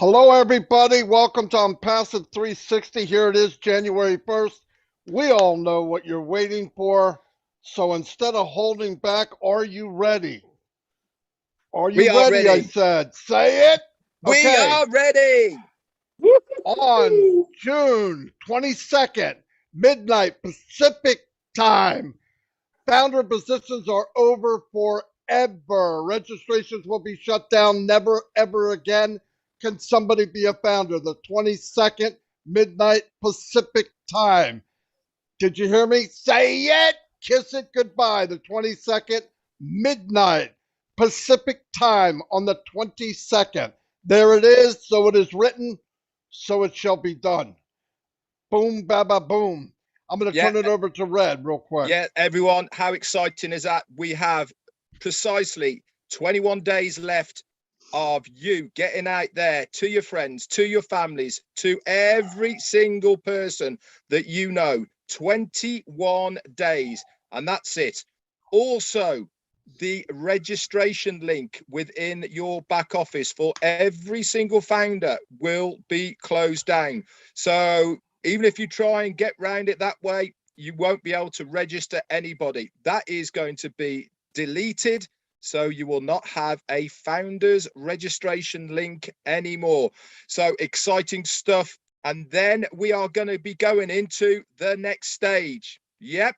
Hello, everybody. Welcome to Unpassive 360. Here it is, January 1st. We all know what you're waiting for. So instead of holding back, are you ready? Are We you are ready? I ready. said, say it. We Okay. are ready. On June 22nd, midnight Pacific time, founder positions are over forever. Registrations will be shut down, never ever again. Can somebody be a founder? The 22nd, midnight Pacific time. Did you hear me? Say it. Kiss it goodbye. The 22nd, midnight Pacific time on the 22nd. There it is. So it is written. So it shall be done. Boom, ba, ba, boom. I'm going to Yeah, turn it over to Red real quick. yeah, everyone. How exciting is that? We have precisely 21 days left of you getting out there to your friends, to your families, to every single person that you know. 21 days, and that's it. Also, the registration link within your back office for every single founder will be closed down. So even if you try and get round it that way, you won't be able to register anybody. That is going to be deleted. So you will not have a founders registration link anymore. So exciting stuff. And then we are going to be going into the next stage. Yep.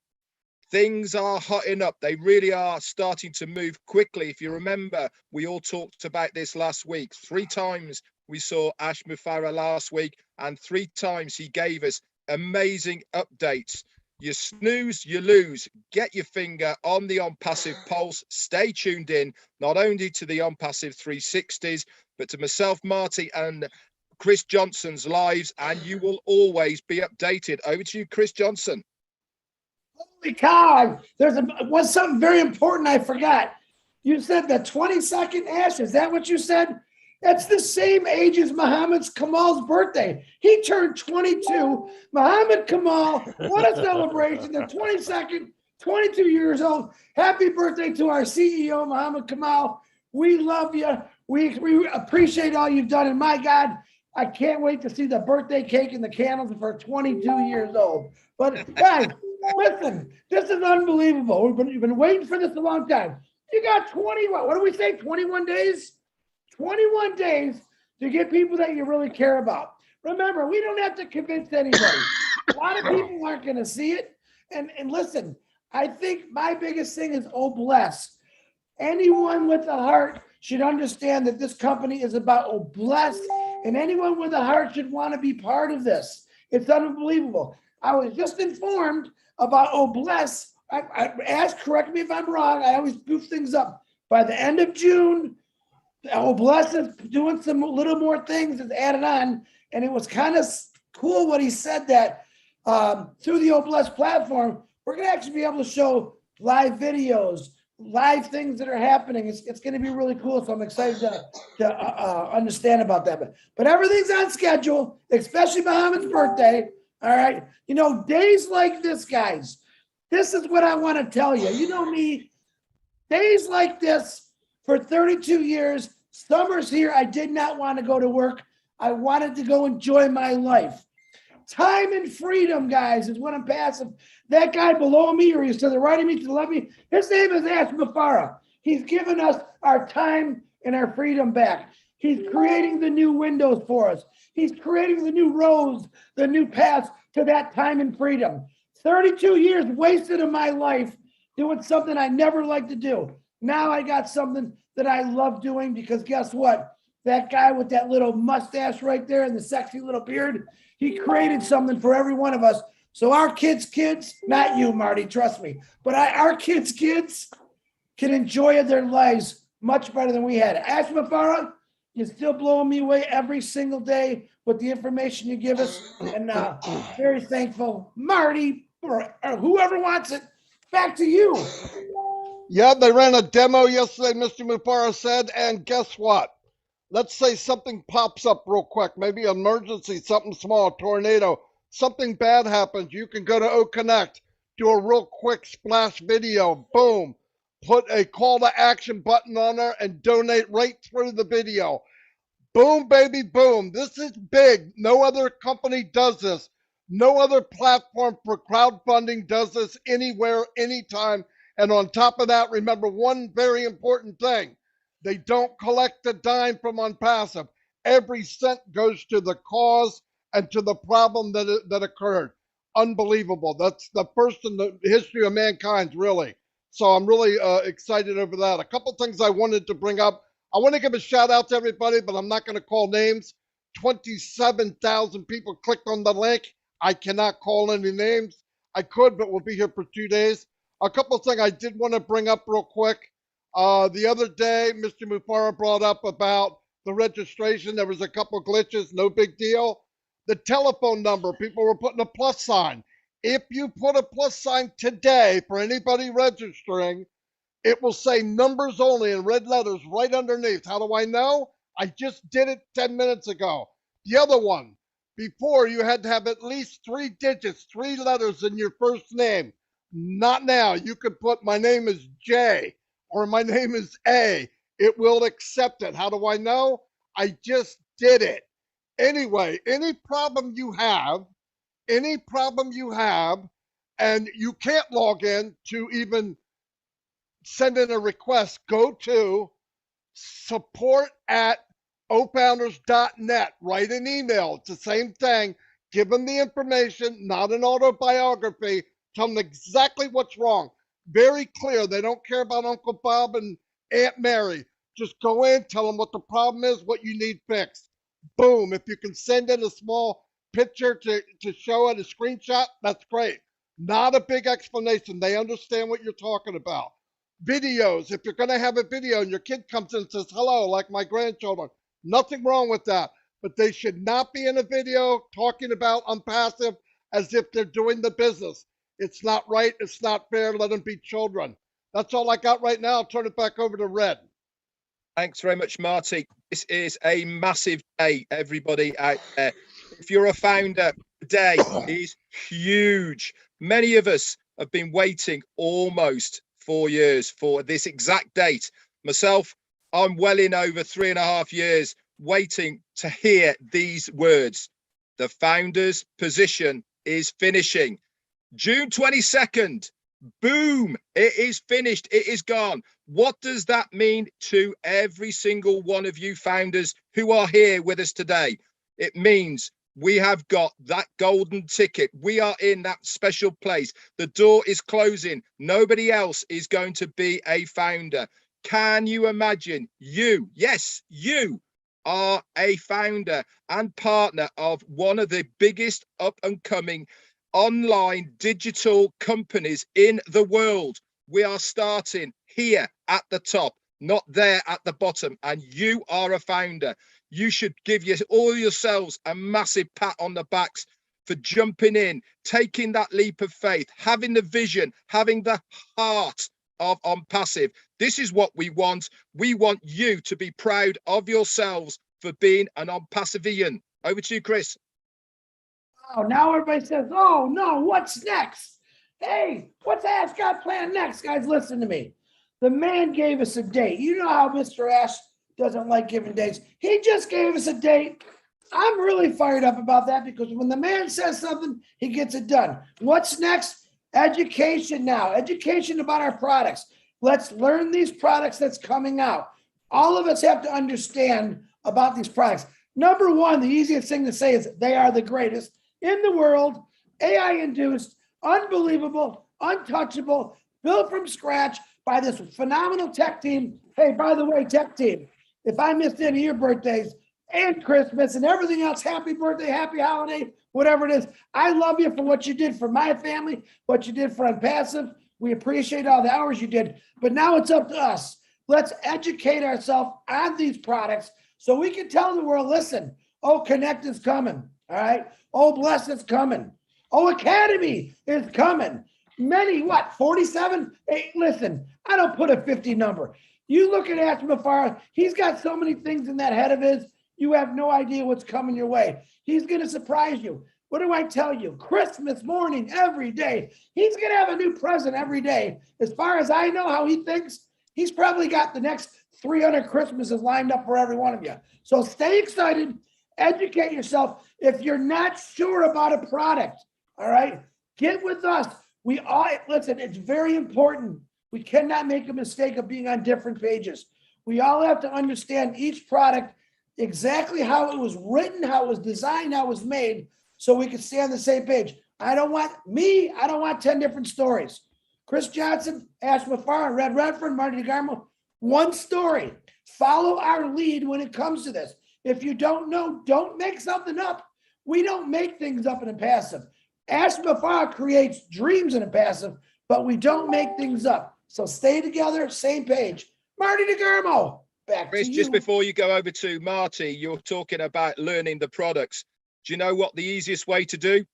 Things are hotting up. They really are starting to move quickly. If you remember, we all talked about this last week. 3 times we saw Ash Mufareh last week, and 3 times he gave us amazing updates. You snooze, you lose. Get your finger on the OnPassive pulse. Stay tuned in, not only to the OnPassive 360s, but to myself, Marty, and Chris Johnson's lives, and you will always be updated. Over to you, Chris Johnson. Holy cow! Was something very important I forgot. You said the 22nd, Ash. Is that what you said? That's the same age as Muhammad Kamal's birthday. He turned 22. Muhammad Kamal, what a celebration. The 22nd, 22 years old. Happy birthday to our CEO, Muhammad Kamal. We love you. We appreciate all you've done. And my God, I can't wait to see the birthday cake and the candles for 22 years old. But guys, listen, this is unbelievable. We've been waiting for this a long time. You got 20, what do we say, 21 days? 21 days to get people that you really care about. Remember, we don't have to convince anybody. A lot of people aren't going to see it. And listen, I think my biggest thing is, oh, bless. Anyone with a heart should understand that this company is about, oh, bless. And anyone with a heart should want to be part of this. It's unbelievable. I was just informed about, oh, bless. Ask, correct me if I'm wrong. I always goof things up. By the end of June, oh, bless is doing some little more things, is added on. And it was kind of cool what he said, that through the Oh Bless platform, we're going to actually be able to show live videos, live things that are happening. It's going to be really cool. So I'm excited to understand about that. But everything's on schedule, especially Muhammad's birthday. All right. You know, days like this, guys, this is what I want to tell you. You know me, days like this for 32 years, summers here, I did not want to go to work. I wanted to go enjoy my life. Time and freedom, guys, is what I'm passing. That guy below me, or he's to the right of me, to the left of me, his name is Ash Mufareh. He's given us our time and our freedom back. He's creating the new windows for us. He's creating the new roads, the new paths to that time and freedom. 32 years wasted of my life doing something I never liked to do. Now I got something that I love doing, because guess what? That guy with that little mustache right there and the sexy little beard, he created something for every one of us. So our kids, not you, Marty, trust me, but our kids can enjoy their lives much better than we had. Ash Mufareh, you're still blowing me away every single day with the information you give us. And very thankful. Marty, or whoever wants it, back to you. Yeah, they ran a demo yesterday, Mr. Mufareh said, and guess what? Let's say something pops up real quick, maybe an emergency, something small, tornado, something bad happens. You can go to OConnect, do a real quick splash video, boom, put a call to action button on there and donate right through the video. Boom, baby, boom. This is big. No other company does this. No other platform for crowdfunding does this anywhere, anytime. And on top of that, remember one very important thing. They don't collect a dime from OnPassive. Every cent goes to the cause and to the problem that occurred. Unbelievable. That's the first in the history of mankind, really. So I'm really excited over that. A couple things I wanted to bring up. I want to give a shout out to everybody, but I'm not going to call names. 27,000 people clicked on the link. I cannot call any names. I could, but we'll be here for 2 days. A couple of things I did want to bring up real quick. The other day, Mr. Mufareh brought up about the registration. There was a couple of glitches, no big deal. The telephone number, people were putting a plus sign. If you put a plus sign today for anybody registering, it will say numbers only in red letters right underneath. How do I know? I just did it 10 minutes ago. The other one, before you had to have at least 3 digits, 3 letters in your first name. Not now. You could put my name is J or my name is A. It will accept it. How do I know? I just did it. Anyway, any problem you have, and you can't log in to even send in a request, go to support@ofounders.net. Write an email. It's the same thing. Give them the information, not an autobiography. Tell them exactly what's wrong. Very clear. They don't care about Uncle Bob and Aunt Mary. Just go in, tell them what the problem is, what you need fixed. Boom. If you can send in a small picture to show it, a screenshot, that's great. Not a big explanation. They understand what you're talking about. Videos. If you're going to have a video and your kid comes in and says hello, like my grandchildren, nothing wrong with that. But they should not be in a video talking about OnPassive as if they're doing the business. It's not right. It's not fair. Let them be children. That's all I got right now. I'll turn it back over to Red. Thanks very much, Marty. This is a massive day, everybody out there. If you're a founder, today is huge. Many of us have been waiting almost 4 years for this exact date. Myself, I'm well in over 3.5 years waiting to hear these words. The founder's position is finishing. June 22nd, boom, it is finished. It is gone. What does that mean to every single one of you founders who are here with us today? It means we have got that golden ticket. We are in that special place. The door is closing. Nobody else is going to be a founder. Can you imagine? You, yes, you are a founder and partner of one of the biggest up and coming online digital companies in the world. We are starting here at the top, not there at the bottom. And you are a founder. You should give all yourselves a massive pat on the backs for jumping in, taking that leap of faith, having the vision, having the heart of OnPassive. This is what we want. We want you to be proud of yourselves for being an OnPassivian. Over to you, Chris. Oh, now everybody says, oh, no, what's next? Hey, what's Ash got planned next? Guys, listen to me. The man gave us a date. You know how Mr. Ash doesn't like giving dates. He just gave us a date. I'm really fired up about that because when the man says something, he gets it done. What's next? Education now. Education about our products. Let's learn these products that's coming out. All of us have to understand about these products. Number one, the easiest thing to say is they are the greatest in the world, AI-induced, unbelievable, untouchable, built from scratch by this phenomenal tech team. Hey, by the way, tech team, if I missed any of your birthdays and Christmas and everything else, happy birthday, happy holiday, whatever it is, I love you for what you did for my family, what you did for OnPassive. We appreciate all the hours you did, but now it's up to us. Let's educate ourselves on these products so we can tell the world, listen, oh, Connect is coming, all right? Oh, Bless is coming. Oh, Academy is coming. Many, 47? Hey, listen, I don't put a 50 number. You look at Ash Mufareh, he's got so many things in that head of his, you have no idea what's coming your way. He's going to surprise you. What do I tell you? Christmas morning, every day. He's going to have a new present every day. As far as I know how he thinks, He's probably got the next 300 Christmases lined up for every one of you. So stay excited, educate yourself. If you're not sure about a product, all right, get with us. We all, listen, it's very important. We cannot make a mistake of being on different pages. We all have to understand each product, exactly how it was written, how it was designed, how it was made, so we can stay on the same page. I don't want 10 different stories. Chris Johnson, Ash Mafar, Red Redford, Marty DeGarmo, one story. Follow our lead when it comes to this. If you don't know, don't make something up. We don't make things up in a passive. Ash Mafar creates dreams in a passive, but we don't make things up. So stay together, same page. Marty DeGarmo, back Chris, to you. just before you go over to Marty, you're talking about learning the products. Do you know what the easiest way to do?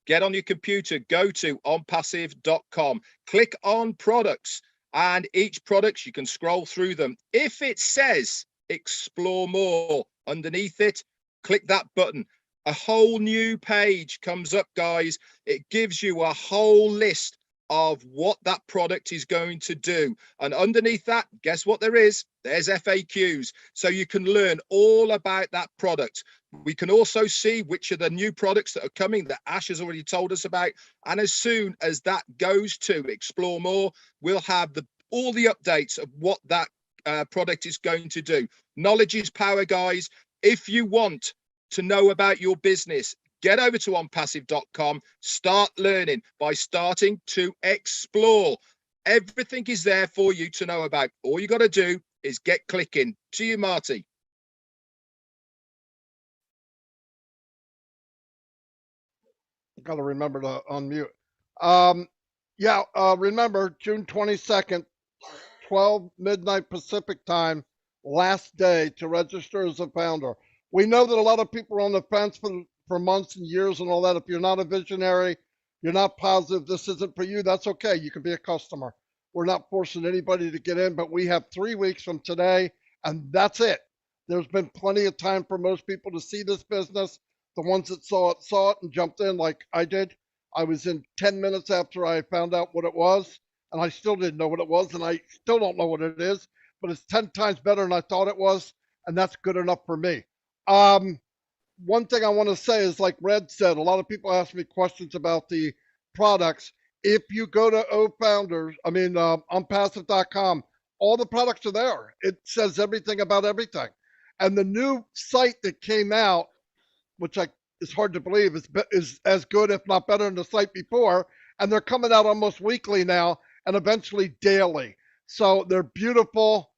Get on your computer, go to onpassive.com, click on products, and each product, you can scroll through them. If it says explore more underneath it, click that button. A whole new page comes up, guys. It gives you a whole list of what that product is going to do. And underneath that, guess what there is? There's FAQs. So you can learn all about that product. We can also see which are the new products that are coming that Ash has already told us about. And as soon as that goes to explore more, we'll have all the updates of what that product is going to do. Knowledge is power, guys. If you want to know about your business, get over to onpassive.com, start learning by starting to explore. Everything is there for you to know about. All you got to do is get clicking. To you, Marty. Got to remember to unmute. Remember June 22nd, 12 midnight Pacific time, last day to register as a founder. We know that a lot of people are on the fence for months and years and all that. If you're not a visionary, you're not positive, this isn't for you, that's okay. You can be a customer. We're not forcing anybody to get in, but we have 3 weeks from today, and that's it. There's been plenty of time for most people to see this business. The ones that saw it and jumped in like I did. I was in 10 minutes after I found out what it was, and I still didn't know what it was, and I still don't know what it is, but it's 10 times better than I thought it was, and that's good enough for me. One thing I want to say is, like Red said, a lot of people ask me questions about the products. If you go to onpassive.com, all the products are there. It says everything about everything. And the new site that came out, which is hard to believe, is as good, if not better, than the site before. And they're coming out almost weekly now and eventually daily. So they're beautiful.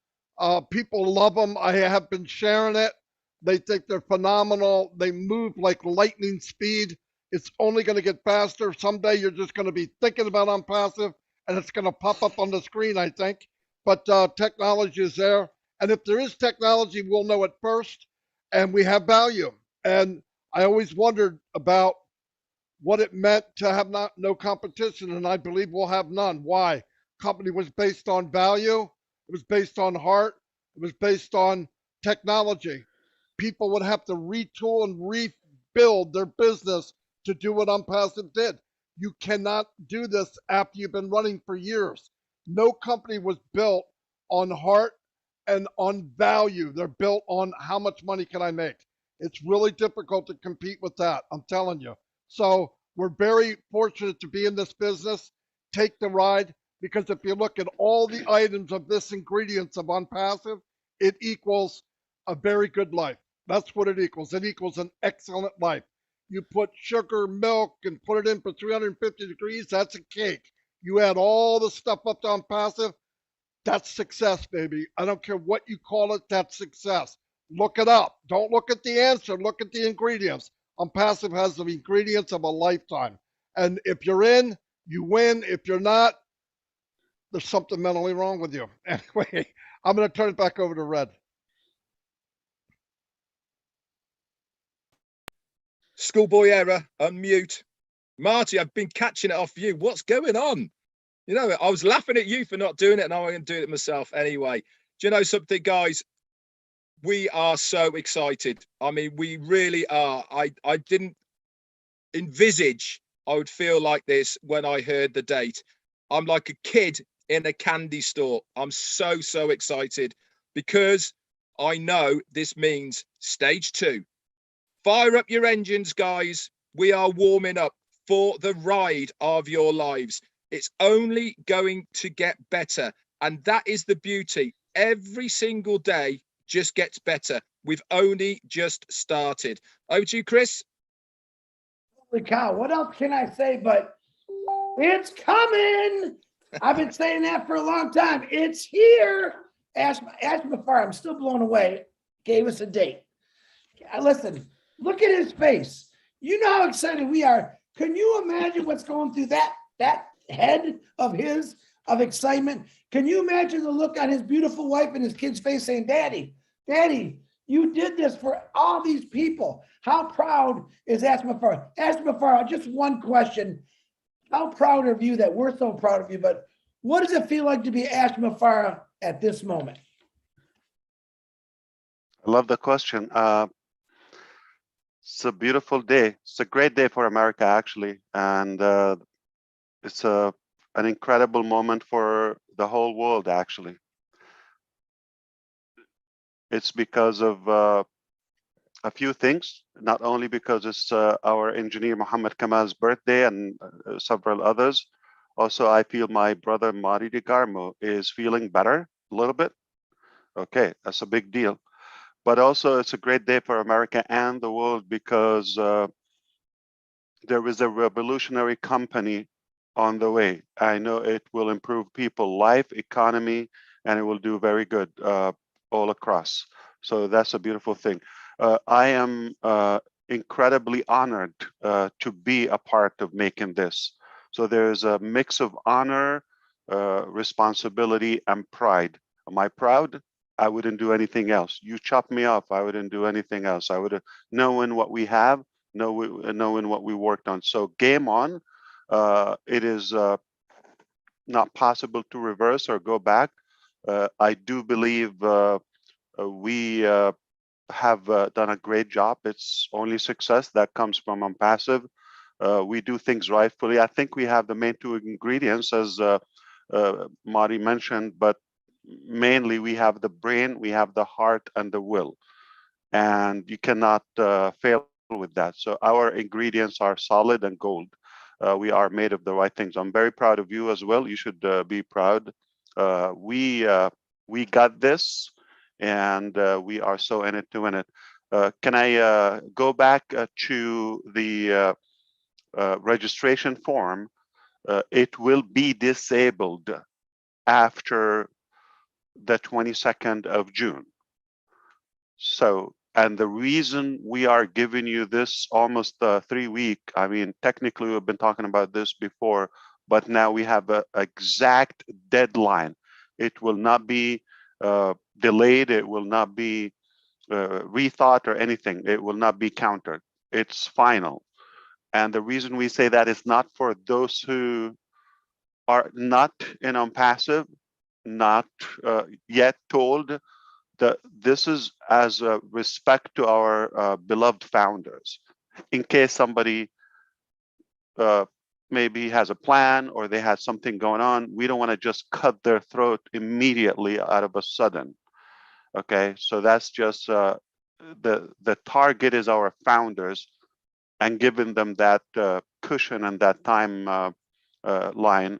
People love them. I have been sharing it. They think they're phenomenal. They move like lightning speed. It's only going to get faster. Someday you're just going to be thinking about OnPassive and it's going to pop up on the screen, I think. But technology is there. And if there is technology, we'll know it first. And we have value. And I always wondered about what it meant to have no competition. And I believe we'll have none. Why? Company was based on value. It was based on heart. It was based on technology. People would have to retool and rebuild their business to do what OnPassive did. You cannot do this after you've been running for years. No company was built on heart and on value. They're built on how much money can I make. It's really difficult to compete with that, I'm telling you. So we're very fortunate to be in this business. Take the ride, because if you look at all the items of this ingredients of OnPassive, it equals a very good life. That's what it equals. It equals an excellent life. You put sugar, milk, and put it in for 350 degrees, that's a cake. You add all the stuff up to OnPassive, that's success, baby. I don't care what you call it, that's success. Look it up. Don't look at the answer, look at the ingredients. OnPassive has the ingredients of a lifetime. And if you're in, you win. If you're not, there's something mentally wrong with you. Anyway, I'm going to turn it back over to Red. Schoolboy error, unmute. Marty, I've been catching it off you. What's going on? You know, I was laughing at you for not doing it, and I'm going to do it myself anyway. Do you know something, guys? We are so excited. I mean, we really are. I didn't envisage I would feel like this when I heard the date. I'm like a kid in a candy store. I'm so, so excited because I know this means stage 2. Fire up your engines, guys. We are warming up for the ride of your lives. It's only going to get better. And that is the beauty. Every single day just gets better. We've only just started. Over to you, Chris. Holy cow, what else can I say but it's coming? I've been saying that for a long time. It's here. Ask Mafar, I'm still blown away. Gave us a date. Listen, look at his face. You know how excited we are. Can you imagine what's going through that head of his of excitement? Can you imagine the look on his beautiful wife and his kid's face saying, Daddy, you did this for all these people. How proud is Asmafar? Asmafar, just one question. How proud of you that we're so proud of you, but what does it feel like to be Asmafar at this moment? I love the question. It's a beautiful day. It's a great day for America, actually. And it's an incredible moment for the whole world, actually. It's because of a few things, not only because it's our engineer Muhammad Kamal's birthday and several others. Also, I feel my brother Mari DeGarmo is feeling better a little bit. Okay, that's a big deal. But also, it's a great day for America and the world because there is a revolutionary company on the way. I know it will improve people's life, economy, and it will do very good all across. So that's a beautiful thing. I am incredibly honored to be a part of making this. So there's a mix of honor, responsibility, and pride. Am I proud? I wouldn't do anything else. You chop me off, I wouldn't do anything else. I would have known what we have, knowing what we worked on. So game on. It is not possible to reverse or go back. I do believe we have done a great job. It's only success that comes from Unpassive. We do things rightfully. I think we have the main two ingredients, as Mari mentioned, but mainly we have the brain, we have the heart, and the will. And you cannot fail with that. So our ingredients are solid and gold. We are made of the right things. I'm very proud of you as well. You should be proud. We got this, and we are so in it to win it. Can I go back to the registration form? It will be disabled after the 22nd of June. So, and the reason we are giving you this almost 3 week, I mean, technically we've been talking about this before, but now we have an exact deadline. It will not be delayed. It will not be rethought or anything. It will not be countered. It's final. And the reason we say that is not for those who are not in Unpassive, not yet told that this is as a respect to our beloved founders. In case somebody maybe has a plan or they had something going on, we don't want to just cut their throat immediately out of a sudden. Okay, so that's just the target is our founders, and giving them that cushion and that time line.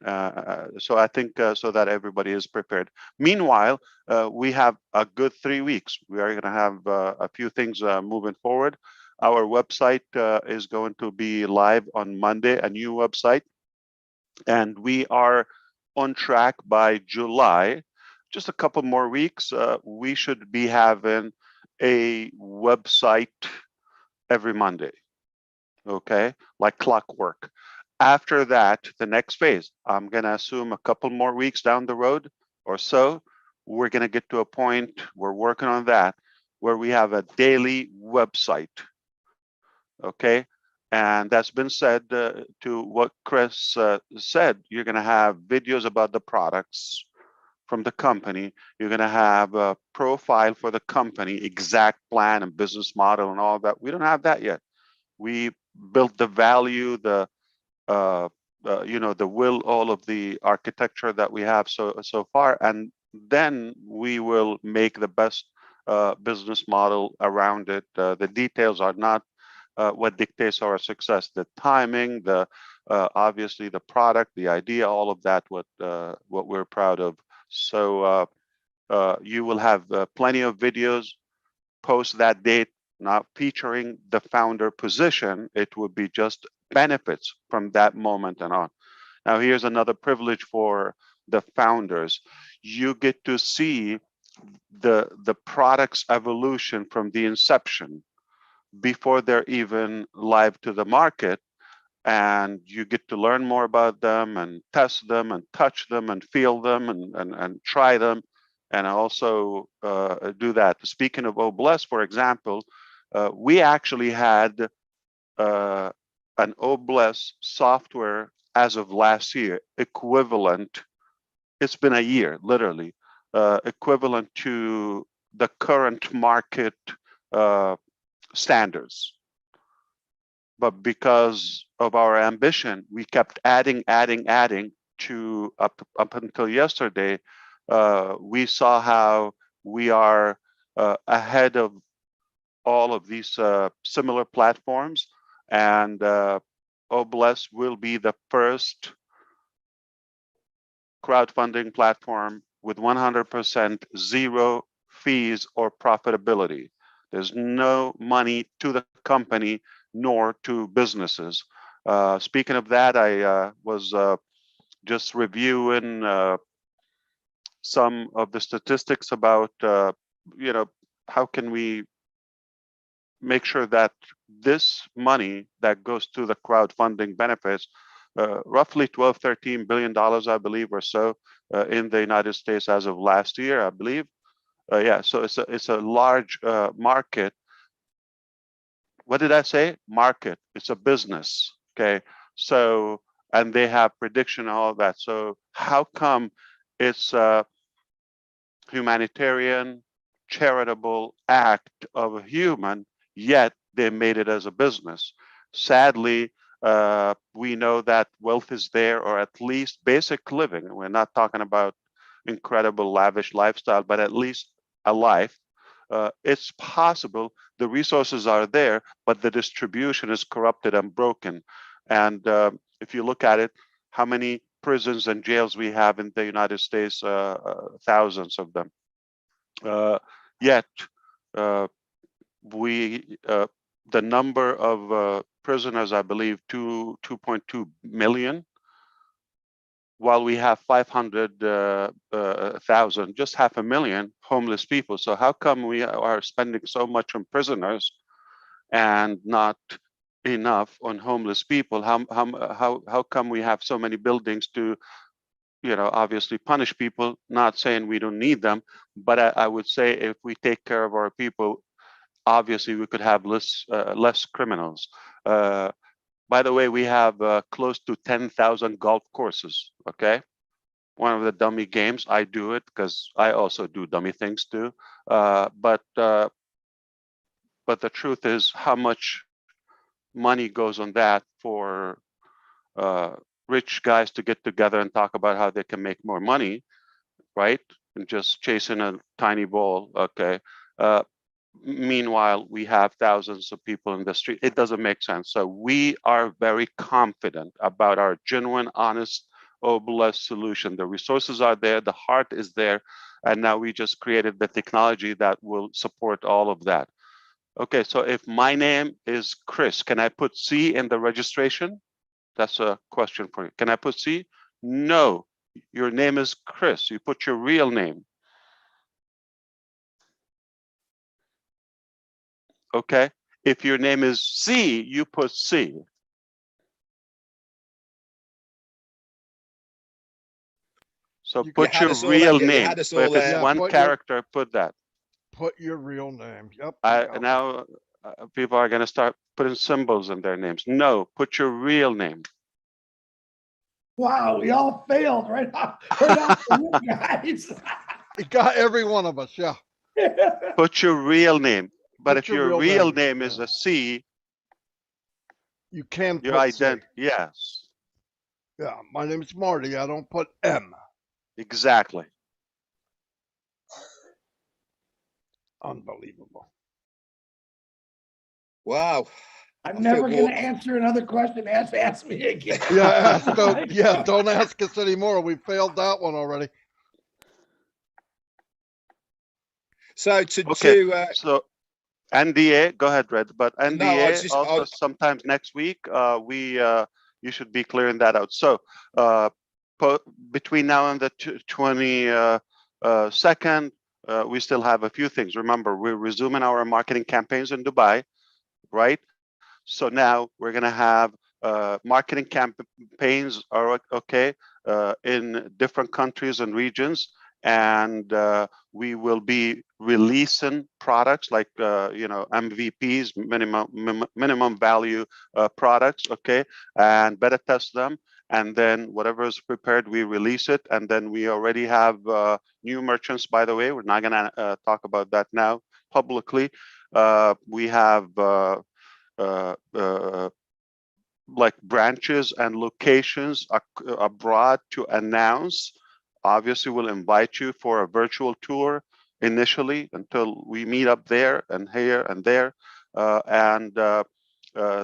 So I think so that everybody is prepared. Meanwhile, we have a good 3 weeks. We are going to have a few things moving forward. Our website is going to be live on Monday, a new website. And we are on track by July. Just a couple more weeks. We should be having a website every Monday. Okay, like clockwork. After that, the next phase, I'm going to assume a couple more weeks down the road or so, we're going to get to a point, we're working on that, where we have a daily website. Okay, and that's been said to what Chris said. You're going to have videos about the products from the company. You're going to have a profile for the company, exact plan and business model and all that. We don't have that yet. We built the value, the the will, all of the architecture that we have so far, and then we will make the best business model around it. The details are not what dictates our success. The timing, the obviously the product, the idea, all of that, what we're proud of. So you will have plenty of videos post that date, not featuring the founder position. It would be just benefits from that moment and on. Now, here's another privilege for the founders. You get to see the product's evolution from the inception before they're even live to the market. And you get to learn more about them and test them and touch them and feel them and try them. And also do that. Speaking of OBless, for example, we actually had an OBless software as of last year, equivalent, it's been a year, literally, equivalent to the current market standards. But because of our ambition, we kept adding to up until yesterday. We saw how we are ahead of all of these similar platforms, and OBless will be the first crowdfunding platform with 100% zero fees or profitability. There's no money to the company nor to businesses. Speaking of that, I was just reviewing some of the statistics about, how can we make sure that this money that goes to the crowdfunding benefits, roughly $12-13 billion, I believe, or so, in the United States as of last year, I believe. Yeah, so it's a large market. What did I say? Market. It's a business. Okay. So, and they have prediction and all of that. So how come it's a humanitarian, charitable act of a human, yet they made it as a business? Sadly, we know that wealth is there, or at least basic living. We're not talking about incredible lavish lifestyle, but at least a life. It's possible, the resources are there, but the distribution is corrupted and broken. And if you look at it, how many prisons and jails we have in the United States, thousands of them. Yet, the number of prisoners, I believe, 2.2 million, while we have 500,000, just 500,000 homeless people. So how come we are spending so much on prisoners and not enough on homeless people? How come we have so many buildings to, obviously punish people? Not saying we don't need them, but I would say if we take care of our people, obviously we could have less criminals. By the way, we have close to 10,000 golf courses, okay? One of the dummy games, I do it because I also do dummy things too. But the truth is, how much money goes on that for rich guys to get together and talk about how they can make more money, right? And just chasing a tiny ball, okay? Meanwhile, we have thousands of people in the street. It doesn't make sense. So we are very confident about our genuine, honest, OBless solution. The resources are there, the heart is there, and now we just created the technology that will support all of that. Okay, so if my name is Chris, can I put C in the registration? That's a question for you. Can I put C? No, your name is Chris. You put your real name. Okay, if your name is C, you put C. So put your real name. If it's one character, put that. Put your real name. Yep. Now people are going to start putting symbols in their names. No, put your real name. Wow, we all failed right off the guys. It got every one of us, yeah. Put your real name. But if your real name is a C, you can your identity, yes. Yeah, my name's Marty. I don't put M. Exactly. Unbelievable. Wow. I'm I feel never going to more- answer another question. Ask me again. Yeah, Oh so my yeah, God. don't ask us anymore. We failed that one already. So to Okay. to So NDA, go ahead, Red. But no, I NDA just also sometimes next week. You should be clearing that out. So uh, between now and the 22nd, we still have a few things. Remember, we're resuming our marketing campaigns in Dubai, right? So now we're gonna have marketing campaigns are okay in different countries and regions, and we will be releasing products like MVPs, minimum value products, okay, and beta test them. And then whatever is prepared, we release it. And then we already have new merchants. By the way, we're not gonna talk about that now publicly. We have uh, uh, like branches and locations abroad to announce. Obviously, we'll invite you for a virtual tour initially until we meet up there and here and there.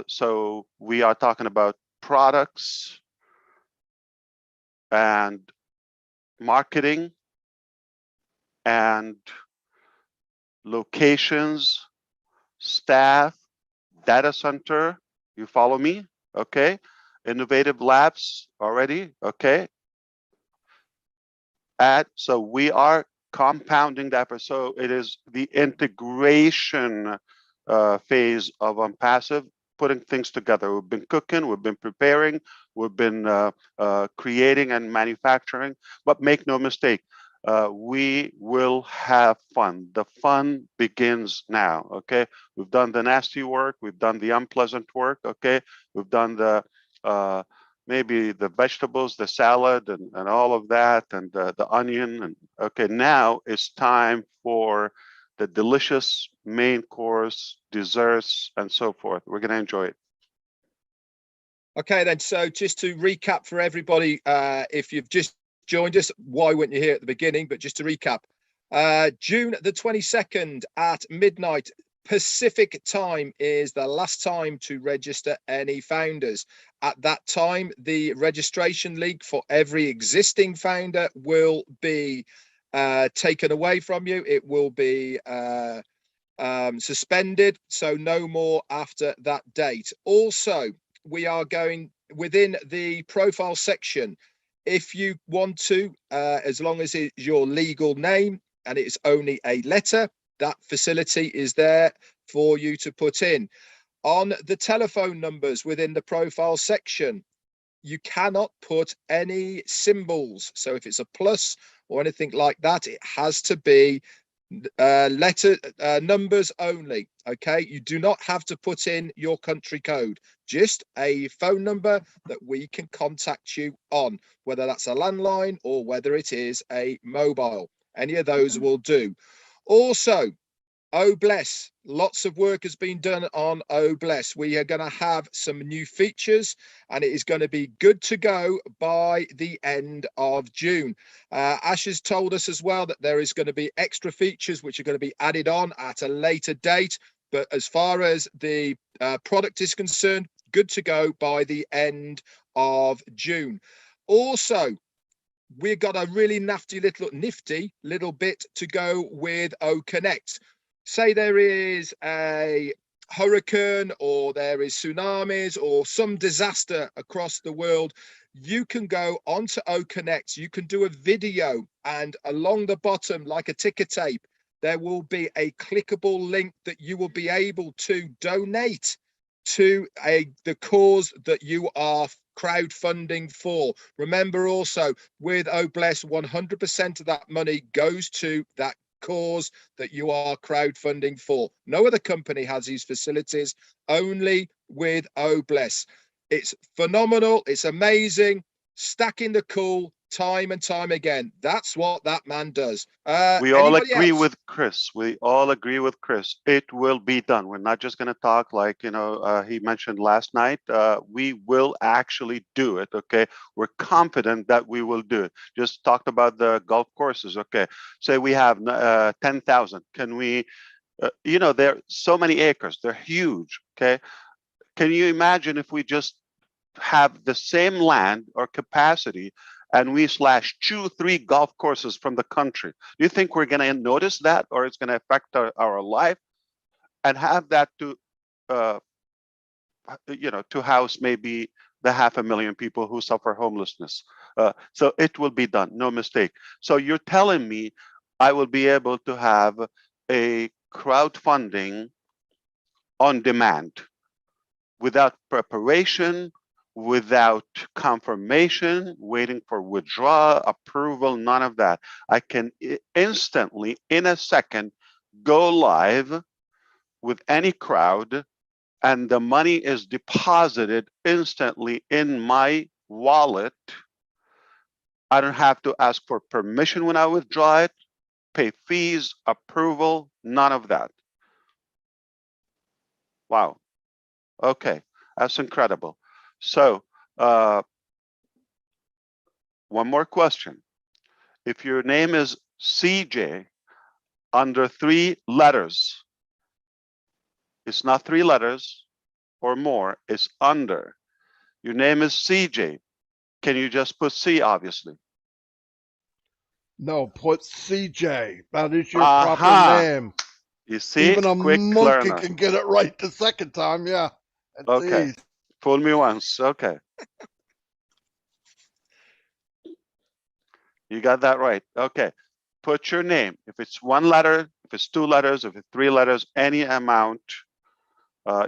So we are talking about products and marketing and locations, staff, data center. You follow me? Okay. Innovative labs already. Okay. So we are compounding that. So it is the integration phase of OnPassive, putting things together. We've been cooking, we've been preparing, we've been creating and manufacturing, but make no mistake, we will have fun. The fun begins now, okay? We've done the nasty work, we've done the unpleasant work, okay? We've done the maybe the vegetables, the salad, and all of that, and the onion. And okay, now it's time for the delicious main course, desserts, and so forth. We're going to enjoy it. Okay, then. So just to recap for everybody, if you've just joined us, why weren't you here at the beginning? But just to recap, June the 22nd at midnight Pacific time is the last time to register any founders. At that time, the registration link for every existing founder will be taken away from you. It will be suspended, so no more after that date. Also, we are going within the profile section. If you want to, as long as it's your legal name and it's only a letter, that facility is there for you to put in. On the telephone numbers within the profile section, you cannot put any symbols. So if it's a plus or anything like that, it has to be numbers only. Okay, you do not have to put in your country code, just a phone number that we can contact you on, whether that's a landline or whether it is a mobile. Any of those will do. Also, OBless, lots of work has been done on OBless. We are going to have some new features and it is going to be good to go by the end of June. Ash has told us as well that there is going to be extra features which are going to be added on at a later date. But as far as the product is concerned, good to go by the end of June. Also, we've got a really nifty little bit to go with OConnect. Say there is a hurricane or there is tsunamis or some disaster across the world, you can go onto OConnect, you can do a video, and along the bottom, like a ticker tape, there will be a clickable link that you will be able to donate to the cause that you are crowdfunding for. Remember also, with OBless, 100% of that money goes to that cause that you are crowdfunding for. No other company has these facilities, only with OBless. It's phenomenal. It's amazing. Stacking the cool. time and time again. That's what that man does. We all Anybody agree else? with Chris. We all agree with Chris. It will be done. We're not just going to talk like, he mentioned last night. We will actually do it. Okay. We're confident that we will do it. Just talked about the golf courses. Okay. Say we have 10,000. Can we, there are so many acres. They're huge. Okay. Can you imagine if we just have the same land or capacity and we slash 2-3 golf courses from the country? Do you think we're going to notice that, or it's going to affect our life? And have that to to house maybe the 500,000 people who suffer homelessness. So it will be done, no mistake. So you're telling me I will be able to have a crowdfunding on demand without preparation, without confirmation, waiting for withdrawal, approval, none of that. I can instantly, in a second, go live with any crowd, and the money is deposited instantly in my wallet. I don't have to ask for permission when I withdraw it, pay fees, approval, none of that. Wow. Okay, that's incredible. So, one more question. If your name is CJ under 3 letters, it's not 3 letters or more, it's under. Your name is CJ. Can you just put C, obviously? No, put CJ. That is your Aha. proper name. You see, Even a quick monkey learner. can get it right the second time. Yeah. That's Okay. easy. Fool me once. Okay. You got that right. Okay. Put your name. If it's 1 letter, if it's 2 letters, if it's 3 letters, any amount,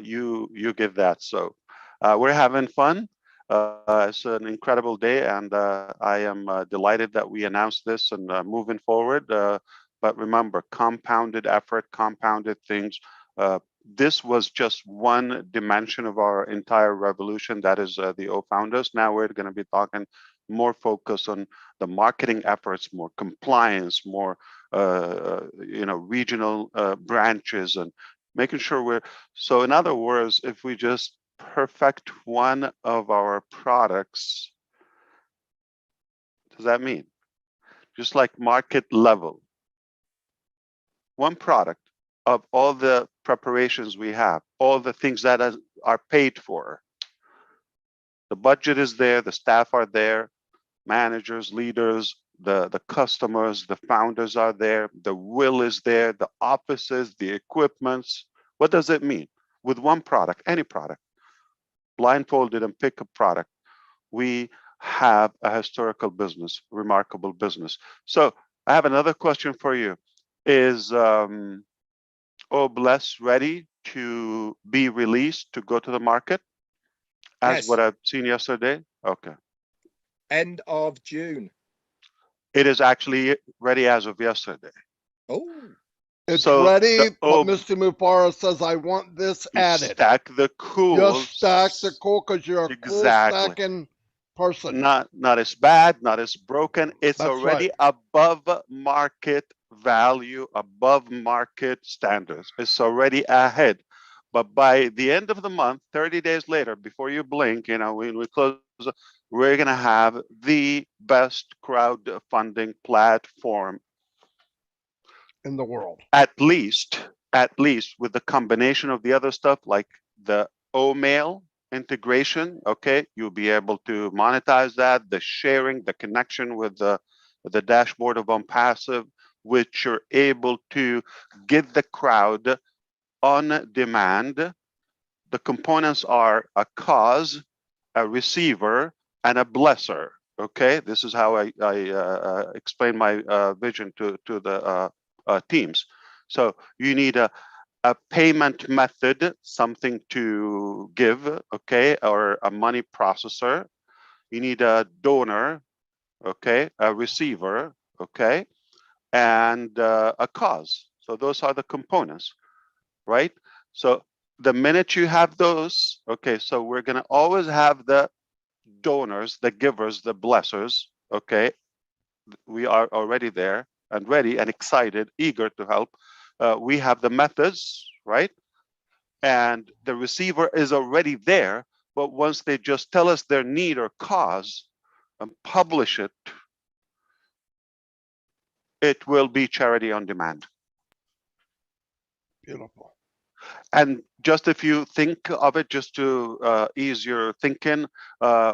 you give that. So we're having fun. It's an incredible day, and I am delighted that we announced this and moving forward. But remember, compounded effort, compounded things. This was just one dimension of our entire revolution. That is the O Founders. Now we're going to be talking more focus on the marketing efforts, more compliance, more regional branches, and making sure we're. So in other words, if we just perfect one of our products, what does that mean? Just like market level, one product of all the preparations we have, all the things that are paid for. The budget is there, the staff are there, managers, leaders, the customers, the founders are there, the will is there, the offices, the equipments. What does it mean? With one product, any product, blindfolded and pick a product, we have a historical business, remarkable business. So I have another question for you. Is OBless ready to be released to go to the market as Yes. what I've seen yesterday? Okay. End of June. It is actually ready as of yesterday. Oh. It's So ready, the but Mr. Mufara says, I want this you added. stack the cool. Just stack the cool because you're a cool Exactly. stacking person. Not as bad, not as broken. It's That's already right. above market value, above market standards. It's already ahead. But by the end of the month, 30 days later, before you blink, when we close, we're going to have the best crowdfunding platform In the world. at least with the combination of the other stuff like the OMail integration. Okay, you'll be able to monetize that, the sharing, the connection with the dashboard of OnPassive, which you're able to get the crowd on demand. The components are a cause, a receiver, and a blesser. Okay, this is how I explain my vision to the teams. So you need a payment method, something to give, okay, or a money processor. You need a donor, okay, a receiver, okay, and a cause. So those are the components, right? So the minute you have those, okay, so we're going to always have the donors, the givers, the blessers, okay, we are already there and ready and excited, eager to help. We have the methods, right? And the receiver is already there, but once they just tell us their need or cause and publish it, it will be charity on demand. Beautiful. And just if you think of it, just to ease your thinking,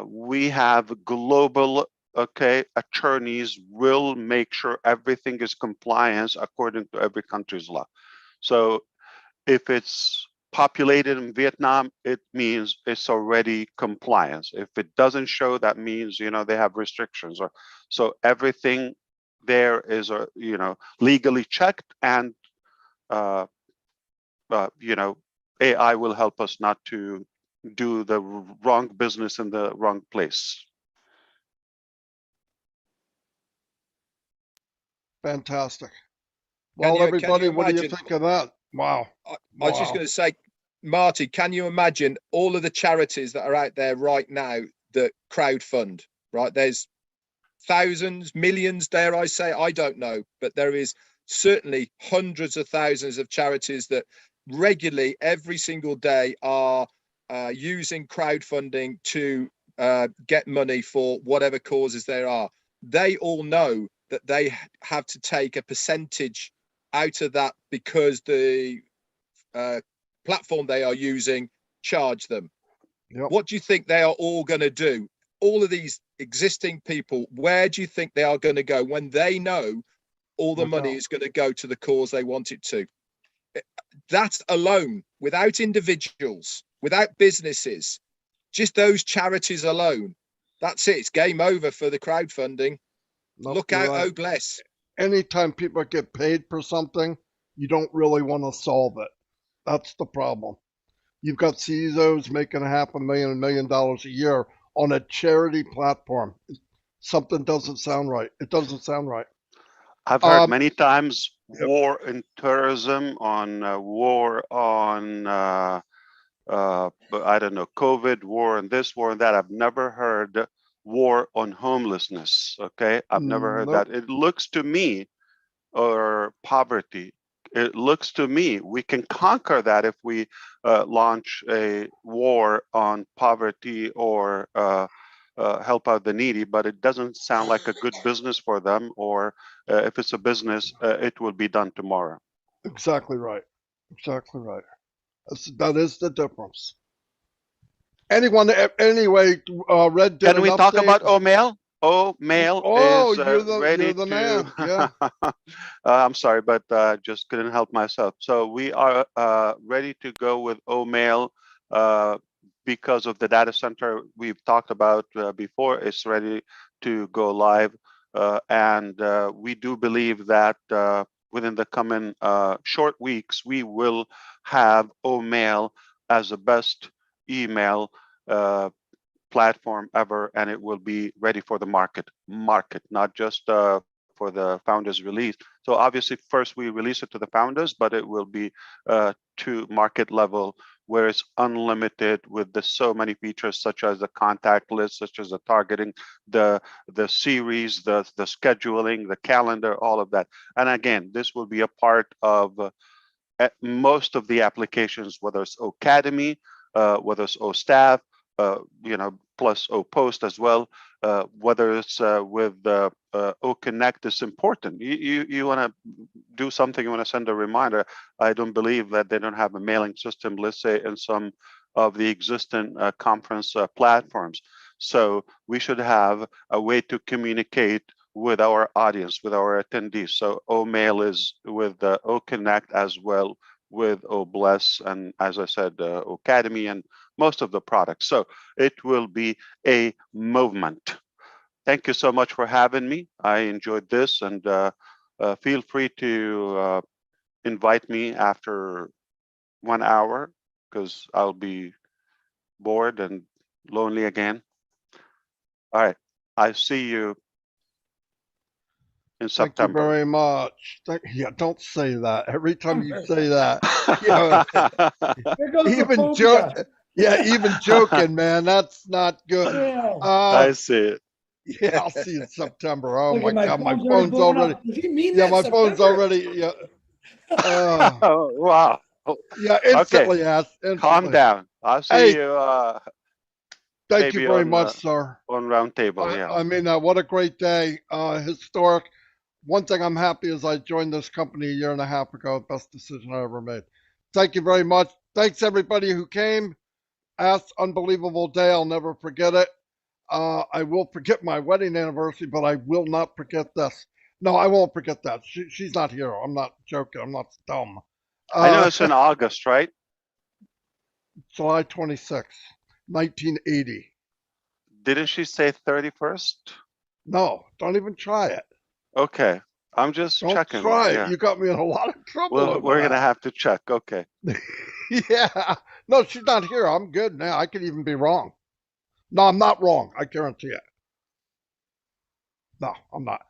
we have global, attorneys will make sure everything is compliance according to every country's law. So if it's populated in Vietnam, it means it's already compliance. If it doesn't show, that means, they have restrictions. Or so everything there is, legally checked, and AI will help us not to do the wrong business in the wrong place. Fantastic. Can Well, you everybody, what do you imagine- think of that? Wow. I was just Wow. going to say, Marty, can you imagine all of the charities that are out there right now that crowdfund, right? There's thousands, millions, dare I say, I don't know, but there is certainly hundreds of thousands of charities that regularly every single day are using crowdfunding to get money for whatever causes there are. They all know that they have to take a percentage out of that because the platform they are using charge them. Yep. What do you think they are all going to do? All of these existing people, where do you think they are going to go when they know all the money is going to go to the cause they want it to? That alone, without individuals, without businesses, just those charities alone, that's it. It's game over for the crowdfunding. Nope, Look you're out, right. oh bless. Anytime people get paid for something, you don't really want to solve it. That's the problem. You've got CEOs making $500,000, $1 million a year on a charity platform. Something doesn't sound right. It doesn't sound right. I've heard many times war in terrorism, on war on, I don't know, COVID, war and this, war and that. I've never heard war on homelessness. Okay. I've never heard Nope. that. It looks to me, or poverty, it looks to me we can conquer that if we launch a war on poverty or help out the needy, but it doesn't sound like a good business for them, or if it's a business, it will be done tomorrow. Exactly right. Exactly right. That is the difference. Anyone, anyway, Red did Can we an talk update. about Omail? Omail Oh, is ready you're the to. man. Yeah. I'm sorry, but just couldn't help myself. So we are ready to go with Omail because of the data center we've talked about before. It's ready to go live, and we do believe that within the coming short weeks, we will have Omail as the best email platform ever, and it will be ready for the market, not just for the founders release. So obviously first we release it to the founders, but it will be to market level, where it's unlimited with the so many features, such as the contact list, such as the targeting, the series, the scheduling, the calendar, all of that. And again, this will be a part of most of the applications, whether it's Ocademy, whether it's OStaff, plus OPost as well, whether it's with OConnect is important. You want to do something, you want to send a reminder. I don't believe that they don't have a mailing system, let's say, in some of the existing conference platforms. So we should have a way to communicate with our audience, with our attendees. So Omail is with OConnect as well, with OBless, and as I said, Ocademy and most of the products. So it will be a movement. Thank you so much for having me. I enjoyed this, and feel free to invite me after 1 hour, because I'll be bored and lonely again. All right, I see you in Thank September. you very much. Yeah, don't say that. Every time you say that, There goes the even phobia. joke. Yeah, even joking, man. That's not good. Yeah. I see it. Yeah, I'll see you in September. Oh Look my at God, my already phone's blowing already. up. Does he mean Yeah, that my phone's September? already. Yeah, Oh, wow. yeah, instantly, Ash. Calm Instantly. down. I'll see Hey, you thank you maybe very on much, sir. round table. Yeah. I mean, what a great day. Historic. One thing I'm happy is I joined this company a year and a half ago. Best decision I ever made. Thank you very much. Thanks everybody who came. Asked, unbelievable day. I'll never forget it. I will forget my wedding anniversary, but I will not forget this. No, I won't forget that. She's not here. I'm not joking. I'm not dumb. I know it's in August, right? July 26th, 1980. Didn't she say 31st? No, don't even try it. Okay. I'm just Don't checking. try it. Yeah. You got me in a lot of trouble. Well, over we're that. gonna have to check. Okay. Yeah. No, she's not here. I'm good now. I could even be wrong. No, I'm not wrong. I guarantee it. No, I'm not.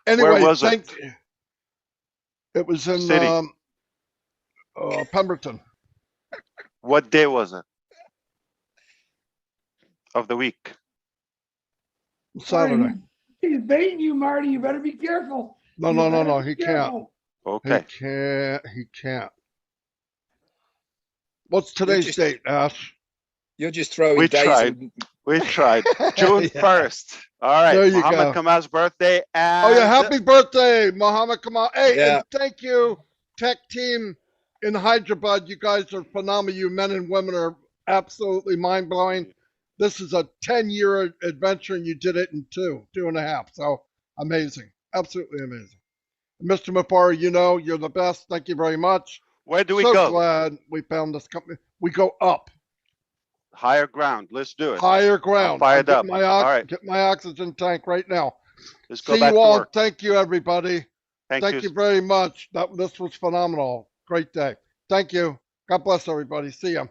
Anyway, was it? thank you. It was in City. Pemberton. What day was it? Of the week? Saturday. Marty, he's baiting you, Marty. You better be careful. No, You no, no, better no. be He can't. careful. Okay. He can't. He can't. What's today's just- date, Ash? You're just throwing We days. tried. We tried. June Yeah. 1st. All right. There you Muhammad go. Kamal's birthday. And Oh yeah, happy birthday, Muhammad Kamal. Hey, Yeah. and thank you, tech team in Hyderabad. You guys are phenomenal. You men and women are absolutely mind blowing. This is a 10-year adventure, and you did it in two and a half. So amazing, absolutely amazing. Mr. Mapari, you know you're the best. Thank you very much. where do we so go? glad we found this company. We go up, Higher ground. Let's do it. higher ground. fired I'm up. getting All right. Get my oxygen tank right now. Let's go See back you to all. work. Thank you, everybody. Thank you very much. This was phenomenal. Great day. Thank you. God bless everybody. See ya.